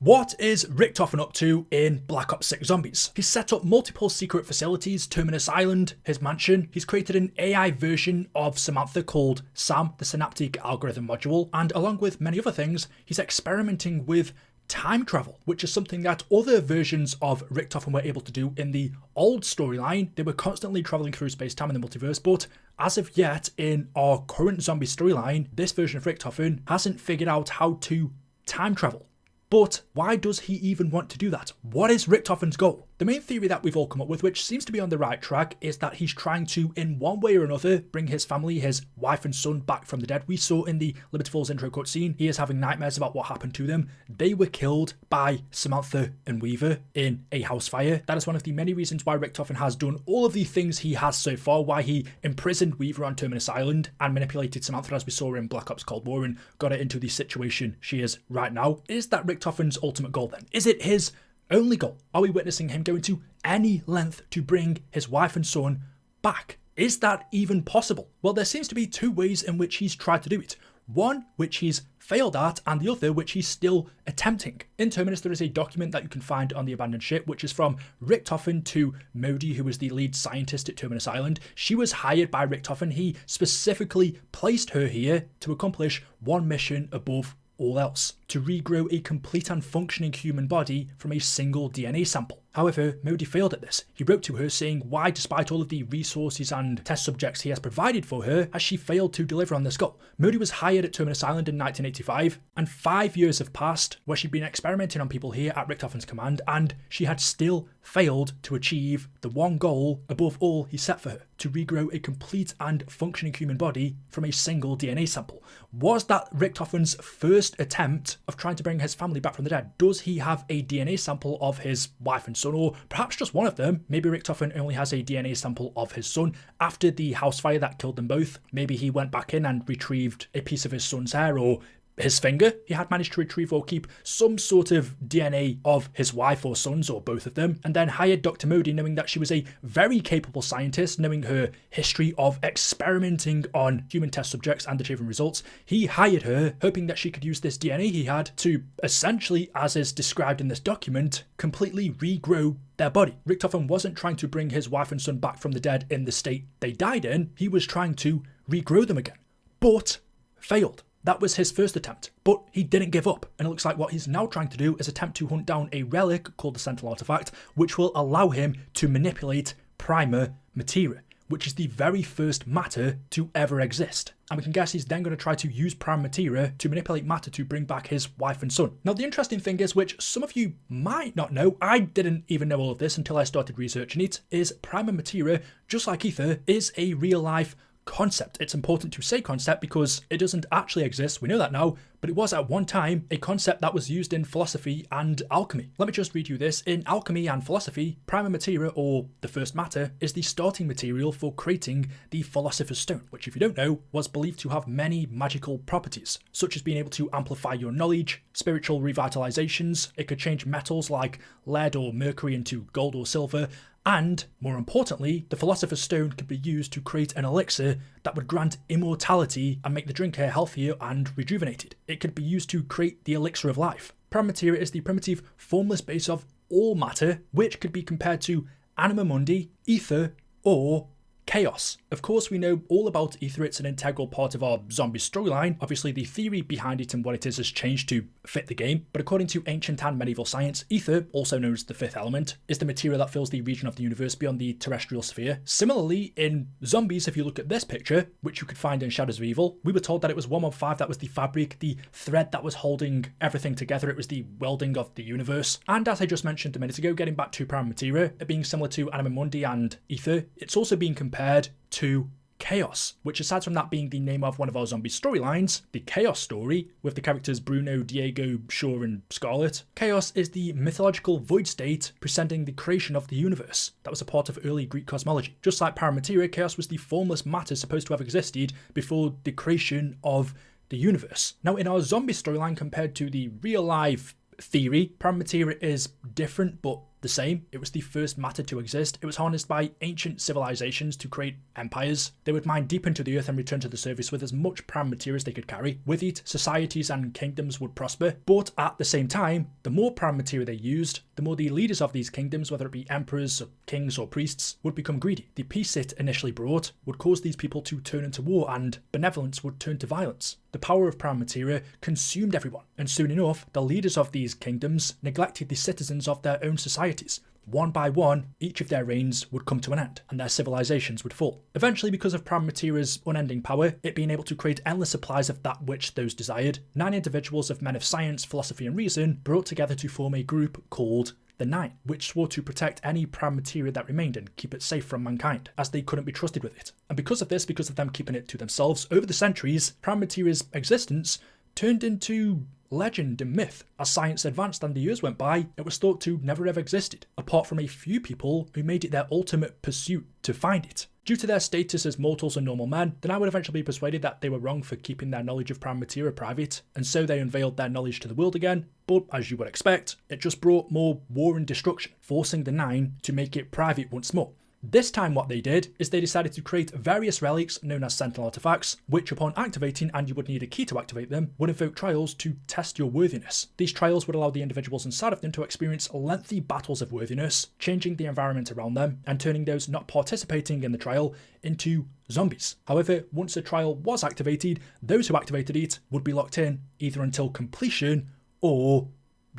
What is Richtofen up to in Black Ops 6 Zombies? He's set up multiple secret facilities, Terminus Island, his mansion. He's created an AI version of Samantha called SAM, the Synaptic Algorithm Module, and along with many other things, he's experimenting with time travel, which is something that other versions of Richtofen were able to do in the old storyline. They were constantly traveling through space-time in the multiverse, but as of yet, in our current zombie storyline, this version of Richtofen hasn't figured out how to time travel. But why does he even want to do that? What is Richtofen's goal? The main theory that we've all come up with, which seems to be on the right track, is that he's trying to, in one way or another, bring his family, his wife and son, back from the dead. We saw in the Liberty Falls intro cutscene, he is having nightmares about what happened to them. They were killed by Samantha and Weaver in a house fire. That is one of the many reasons why Richtofen has done all of the things he has so far, why he imprisoned Weaver on Terminus Island and manipulated Samantha, as we saw in Black Ops Cold War, and got her into the situation she is right now. Is that Richtofen's ultimate goal then? Is it his only goal? Are we witnessing him going to any length to bring his wife and son back? Is that even possible? Well, there seems to be two ways in which he's tried to do it. One which he's failed at, and the other which he's still attempting. In Terminus, there is a document that you can find on the abandoned ship, which is from Richtofen to Modi, who was the lead scientist at Terminus Island. She was hired by Richtofen. He specifically placed her here to accomplish one mission above all else: to regrow a complete and functioning human body from a single DNA sample. However, Modi failed at this. He wrote to her saying why, despite all of the resources and test subjects he has provided for her, has she failed to deliver on this goal. Modi was hired at Terminus Island in 1985, and 5 years have passed where she'd been experimenting on people here at Richtofen's command, and she had still failed to achieve the one goal above all he set for her: to regrow a complete and functioning human body from a single DNA sample. Was that Richtofen's first attempt of trying to bring his family back from the dead? Does he have a DNA sample of his wife and son, or perhaps just one of them? Maybe Richtofen only has a DNA sample of his son after the house fire that killed them both. Maybe he went back in and retrieved a piece of his son's hair, or his finger. He had managed to retrieve or keep some sort of DNA of his wife or sons, or both of them, and then hired Dr. Modi, knowing that she was a very capable scientist, knowing her history of experimenting on human test subjects and achieving results. He hired her, hoping that she could use this DNA he had to essentially, as is described in this document, completely regrow their body. Richtofen wasn't trying to bring his wife and son back from the dead in the state they died in. He was trying to regrow them again, but failed. That was his first attempt, but he didn't give up, and it looks like what he's now trying to do is attempt to hunt down a relic called the Sentinel Artifact, which will allow him to manipulate Prim Materia, which is the very first matter to ever exist. And we can guess he's then going to try to use Prim Materia to manipulate matter to bring back his wife and son. Now, the interesting thing is, which some of you might not know, I didn't even know all of this until I started researching it, is Prim Materia, just like Ether, is a real-life concept. It's important to say concept because it doesn't actually exist, we know that now, but it was at one time a concept that was used in philosophy and alchemy. Let me just read you this. In alchemy and philosophy, Prim Materia, or the first matter, is the starting material for creating the Philosopher's Stone, which, if you don't know, was believed to have many magical properties, such as being able to amplify your knowledge, spiritual revitalizations. It could change metals like lead or mercury into gold or silver, and, more importantly, the Philosopher's Stone could be used to create an elixir that would grant immortality and make the drinker healthier and rejuvenated. It could be used to create the elixir of life. Prim Materia is the primitive, formless base of all matter, which could be compared to Anima Mundi, Ether, or chaos. Of course, we know all about Ether. It's an integral part of our zombie storyline. Obviously, the theory behind it and what it is has changed to fit the game, but according to ancient and medieval science, Ether, also known as the fifth element, is the material that fills the region of the universe beyond the terrestrial sphere. Similarly, in zombies, if you look at this picture, which you could find in Shadows of Evil, we were told that it was 115 that was the fabric, the thread that was holding everything together. It was the welding of the universe. And as I just mentioned a minute ago, getting back to Prim Materia, it being similar to Anima Mundi and Ether, it's also being compared to Chaos, which, aside from that being the name of one of our zombie storylines, the Chaos story, with the characters Bruno, Diego, Shaw and Scarlet, Chaos is the mythological void state preceding the creation of the universe that was a part of early Greek cosmology. Just like Prim Materia, Chaos was the formless matter supposed to have existed before the creation of the universe. Now, in our zombie storyline, compared to the real life theory, Prim Materia is different but the same. It was the first matter to exist. It was harnessed by ancient civilizations to create empires. They would mine deep into the earth and return to the surface with as much prime materia as they could carry. With it, societies and kingdoms would prosper, but at the same time, the more prime materia they used, the more the leaders of these kingdoms, whether it be emperors, kings or priests, would become greedy. The peace it initially brought would cause these people to turn into war, and benevolence would turn to violence. The power of prime materia consumed everyone, and soon enough, the leaders of these kingdoms neglected the citizens of their own societies. One by one, each of their reigns would come to an end, and their civilizations would fall. Eventually, because of prime materia's unending power, it being able to create endless supplies of that which those desired, 9 individuals of men of science, philosophy and reason brought together to form a group called the Nine, which swore to protect any prime materia that remained and keep it safe from mankind, as they couldn't be trusted with it. And because of this, because of them keeping it to themselves, over the centuries, prime materia's existence turned into legend and myth. As science advanced and the years went by, it was thought to never have existed, apart from a few people who made it their ultimate pursuit to find it. Due to their status as mortals and normal men, then I would eventually be persuaded that they were wrong for keeping their knowledge of prime materia private, and so they unveiled their knowledge to the world again, but as you would expect, it just brought more war and destruction, forcing the Nine to make it private once more. This time what they did is they decided to create various relics known as Sentinel artifacts, which upon activating, and you would need a key to activate them, would invoke trials to test your worthiness. These trials would allow the individuals inside of them to experience lengthy battles of worthiness, changing the environment around them and turning those not participating in the trial into zombies. However, once the trial was activated, those who activated it would be locked in either until completion or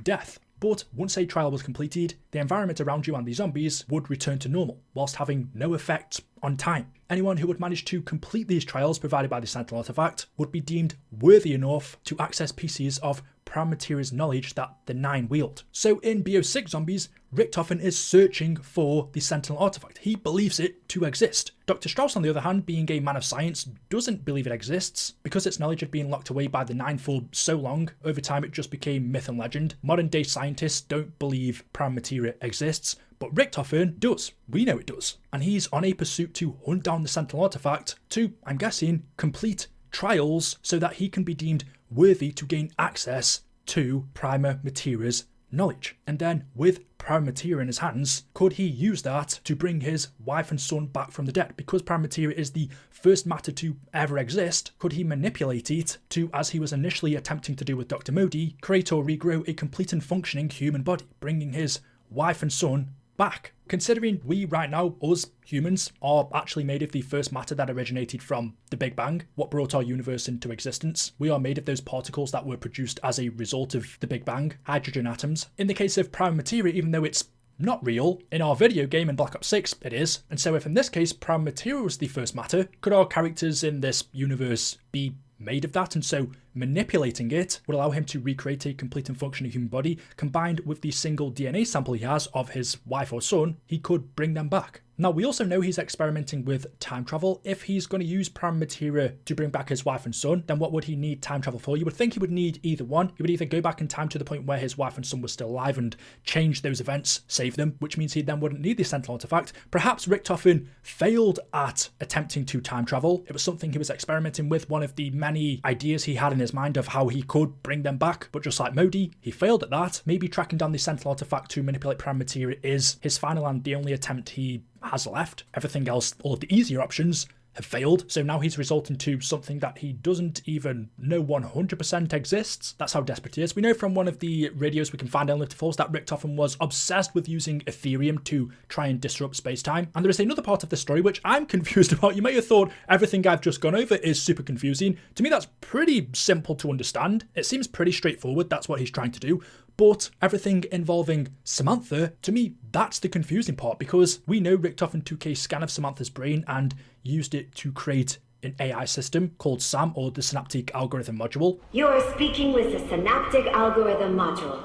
death. But once a trial was completed, the environment around you and the zombies would return to normal, whilst having no effect on time. Anyone who would manage to complete these trials provided by the Sentinel artifact would be deemed worthy enough to access pieces of prime materia's knowledge that the Nine wield. So in BO6 Zombies, Richtofen is searching for the Sentinel artifact. He believes it to exist. Dr. Strauss, on the other hand, being a man of science, doesn't believe it exists. Because its knowledge had been locked away by the Nine for so long, over time it just became myth and legend. Modern day scientists don't believe prime materia exists, but Richtofen does. We know it does. And he's on a pursuit to hunt down the Sentinel artifact to, I'm guessing, complete trials so that he can be deemed worthy to gain access to prime materia's knowledge. And then with prime materia in his hands, could he use that to bring his wife and son back from the dead? Because prime materia is the first matter to ever exist, could he manipulate it to, as he was initially attempting to do with Dr. Modi, create or regrow a complete and functioning human body, bringing his wife and son back? Considering we right now, us humans, are actually made of the first matter that originated from the Big Bang, what brought our universe into existence. We are made of those particles that were produced as a result of the Big Bang, hydrogen atoms. In the case of prime materia, even though it's not real, in our video game in Black Ops 6, it is. And so if in this case prime materia was the first matter, could our characters in this universe be made of that? And so manipulating it would allow him to recreate a complete and functioning human body. Combined with the single DNA sample he has of his wife or son, he could bring them back. Now, we also know he's experimenting with time travel. If he's going to use prime materia to bring back his wife and son, then what would he need time travel for? You would think he would need either one. He would either go back in time to the point where his wife and son were still alive and change those events, save them, which means he then wouldn't need the Sentinel artifact. Perhaps Richtofen failed at attempting to time travel. It was something he was experimenting with, one of the many ideas he had in his mind of how he could bring them back. But just like Modi, he failed at that. Maybe tracking down the Sentinel artifact to manipulate prime materia is his final and the only attempt he has left. Everything else, all of the easier options, have failed, so now he's resorting to something that he doesn't even know 100% exists. That's how desperate he is. We know from one of the radios we can find on Lift Force that Richtofen was obsessed with using Ethereum to try and disrupt space-time. And there is another part of the story which I'm confused about. You may have thought everything I've just gone over is super confusing. To me, that's pretty simple to understand. It seems pretty straightforward. That's what he's trying to do. But everything involving Samantha, to me, that's the confusing part, because we know Richtofen took a scan of Samantha's brain and used it to create an AI system called SAM, or the Synaptic Algorithm Module. You are speaking with the Synaptic Algorithm Module.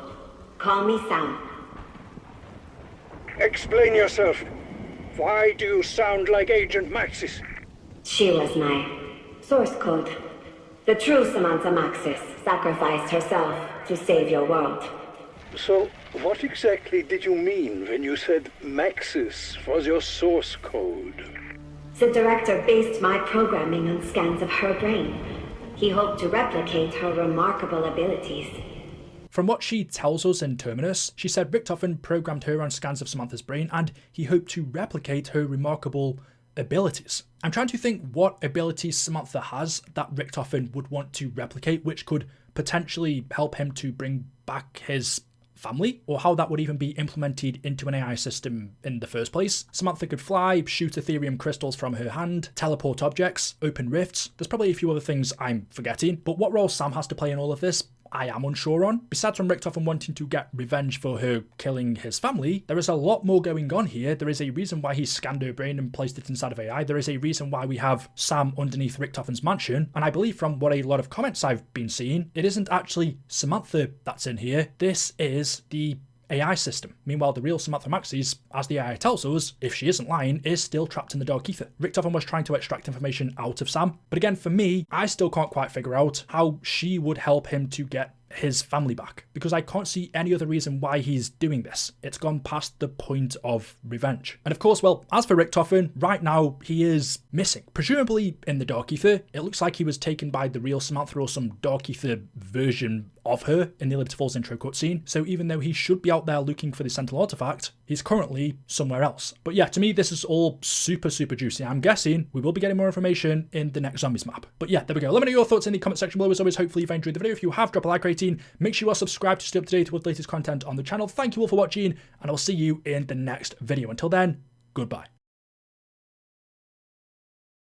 Call me Sam. Explain yourself. Why do you sound like Agent Maxis? She was my source code. The true Samantha Maxis sacrificed herself to save your world. So, what exactly did you mean when you said Maxis was your source code? The director based my programming on scans of her brain. He hoped to replicate her remarkable abilities. From what she tells us in Terminus, she said Richtofen programmed her on scans of Samantha's brain and he hoped to replicate her remarkable abilities. I'm trying to think what abilities Samantha has that Richtofen would want to replicate, which could potentially help him to bring back his family, or how that would even be implemented into an AI system in the first place. Samantha could fly, shoot Ethereum crystals from her hand, teleport objects, open rifts. There's probably a few other things I'm forgetting, but what role Sam has to play in all of this, I am unsure on. Besides from Richtofen wanting to get revenge for her killing his family, there is a lot more going on here. There is a reason why he scanned her brain and placed it inside of AI. There is a reason why we have Sam underneath Richtofen's mansion. And I believe from what a lot of comments I've been seeing, it isn't actually Samantha that's in here. This is the AI system. Meanwhile, the real Samantha Maxis, as the AI tells us, if she isn't lying, is still trapped in the dark ether. Richtofen was trying to extract information out of Sam, but again, for me, I still can't quite figure out how she would help him to get his family back, because I can't see any other reason why he's doing this. It's gone past the point of revenge. And of course, well, as for Richtofen, right now he is missing, presumably in the dark ether. It looks like he was taken by the real Samantha or some dark ether version of her in the Liberty Falls intro cutscene. So even though he should be out there looking for the Sentinel artifact, he's currently somewhere else. But yeah, to me, this is all super juicy. I'm guessing we will be getting more information in the next Zombies map. But yeah, there we go. Let me know your thoughts in the comment section below. As always, hopefully you've enjoyed the video. If you have, drop a like rating. Make sure you are subscribed to stay up to date with the latest content on the channel. Thank you all for watching, and I'll see you in the next video. Until then, goodbye.